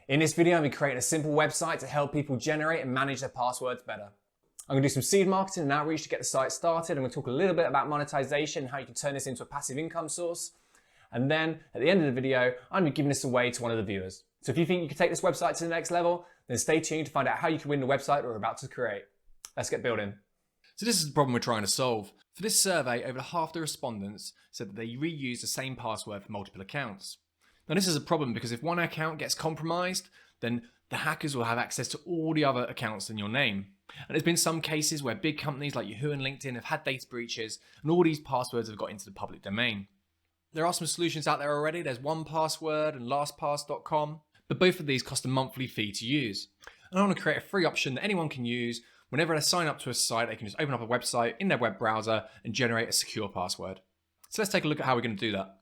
In this video, I'm going to be creating a simple website to help people generate and manage their passwords better. I'm going to do some seed marketing and outreach to get the site started. I'm going to talk a little bit about monetization, how you can turn this into a passive income source. And then at the end of the video, I'm going to be giving this away to one of the viewers. So if you think you can take this website to the next level, then stay tuned to find out how you can win the website we're about to create. Let's get building. So this is the problem we're trying to solve. For this survey, over half the respondents said that they reuse the same password for multiple accounts. Now this is a problem because if one account gets compromised, then the hackers will have access to all the other accounts in your name. And there's been some cases where big companies like Yahoo and LinkedIn have had data breaches and all these passwords have got into the public domain. There are some solutions out there already. There's 1Password and LastPass.com, but both of these cost a monthly fee to use. And I want to create a free option that anyone can use. Whenever they sign up to a site, they can just open up a website in their web browser and generate a secure password. So let's take a look at how we're going to do that.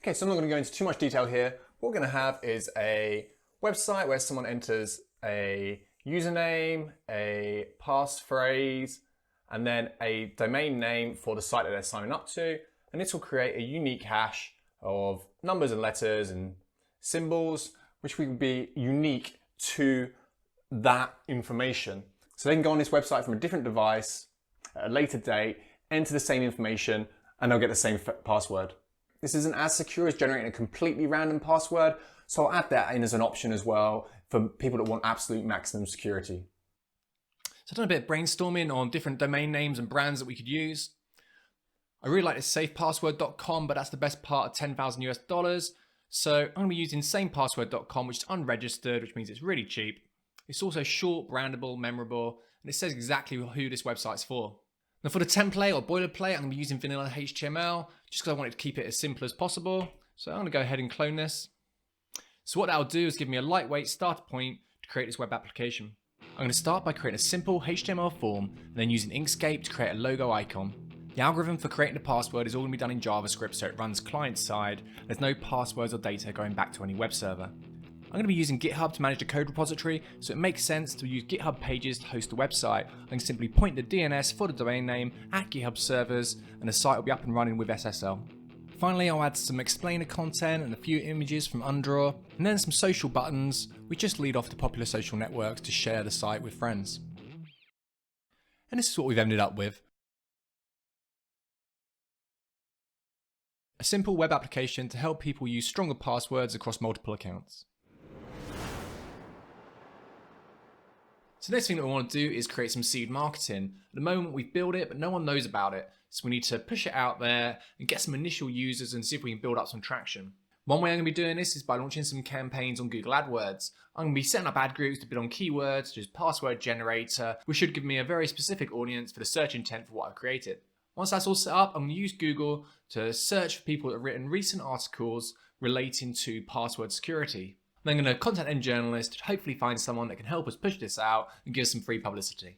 Okay, so I'm not going to go into too much detail here. What we're going to have is a website where someone enters a username, a passphrase, and then a domain name for the site that they're signing up to. And this will create a unique hash of numbers and letters and symbols, which will be unique to that information. So they can go on this website from a different device at a later date, enter the same information, and they'll get the same password. This isn't as secure as generating a completely random password, so I'll add that in as an option as well for people that want absolute maximum security. So I've done a bit of brainstorming on different domain names and brands that we could use. I really like this safepassword.com, but that's the best part of 10,000 US. So I'm going to be using samepassword.com, which is unregistered, which means it's really cheap. It's also short, brandable, memorable, and it says exactly who this website's for. Now for the template or boilerplate, I'm going to be using vanilla HTML just because I wanted to keep it as simple as possible. So I'm going to go ahead and clone this. So what that'll do is give me a lightweight starter point to create this web application. I'm going to start by creating a simple HTML form and then using Inkscape to create a logo icon. The algorithm for creating the password is all going to be done in JavaScript, so it runs client side. There's no passwords or data going back to any web server. I'm going to be using GitHub to manage the code repository, so it makes sense to use GitHub pages to host the website. I can simply point the DNS for the domain name at GitHub servers, and the site will be up and running with SSL. Finally, I'll add some explainer content and a few images from Undraw, and then some social buttons which just lead off to popular social networks to share the site with friends. And this is what we've ended up with. A simple web application to help people use stronger passwords across multiple accounts. So the next thing that we want to do is create some seed marketing. At the moment we've built it, but no one knows about it. So we need to push it out there and get some initial users and see if we can build up some traction. One way I'm going to be doing this is by launching some campaigns on Google AdWords. I'm going to be setting up ad groups to bid on keywords such as password generator, which should give me a very specific audience for the search intent for what I've created. Once that's all set up, I'm going to use Google to search for people that have written recent articles relating to password security. I'm then going to contact end journalist to hopefully find someone that can help us push this out and give us some free publicity.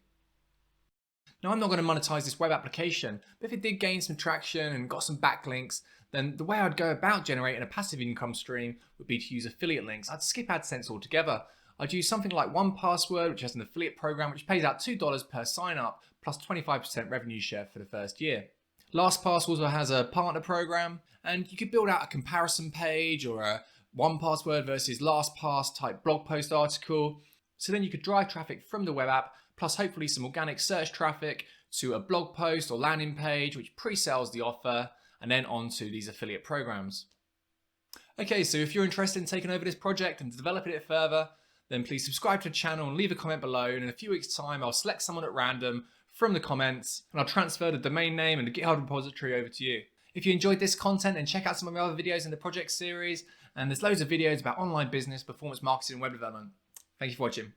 Now I'm not going to monetize this web application, but if it did gain some traction and got some backlinks, then the way I'd go about generating a passive income stream would be to use affiliate links. I'd skip AdSense altogether. I'd use something like 1Password, which has an affiliate program which pays out $2 per sign up plus 25% revenue share for the first year. LastPass also has a partner program, and you could build out a comparison page or a 1Password versus LastPass type blog post article. So then you could drive traffic from the web app, plus hopefully some organic search traffic to a blog post or landing page, which pre-sells the offer, and then onto these affiliate programs. Okay, so if you're interested in taking over this project and developing it further, then please subscribe to the channel and leave a comment below. And in a few weeks' time, I'll select someone at random from the comments, and I'll transfer the domain name and the GitHub repository over to you. If you enjoyed this content, then check out some of my other videos in the project series. And there's loads of videos about online business, performance marketing, and web development. Thank you for watching.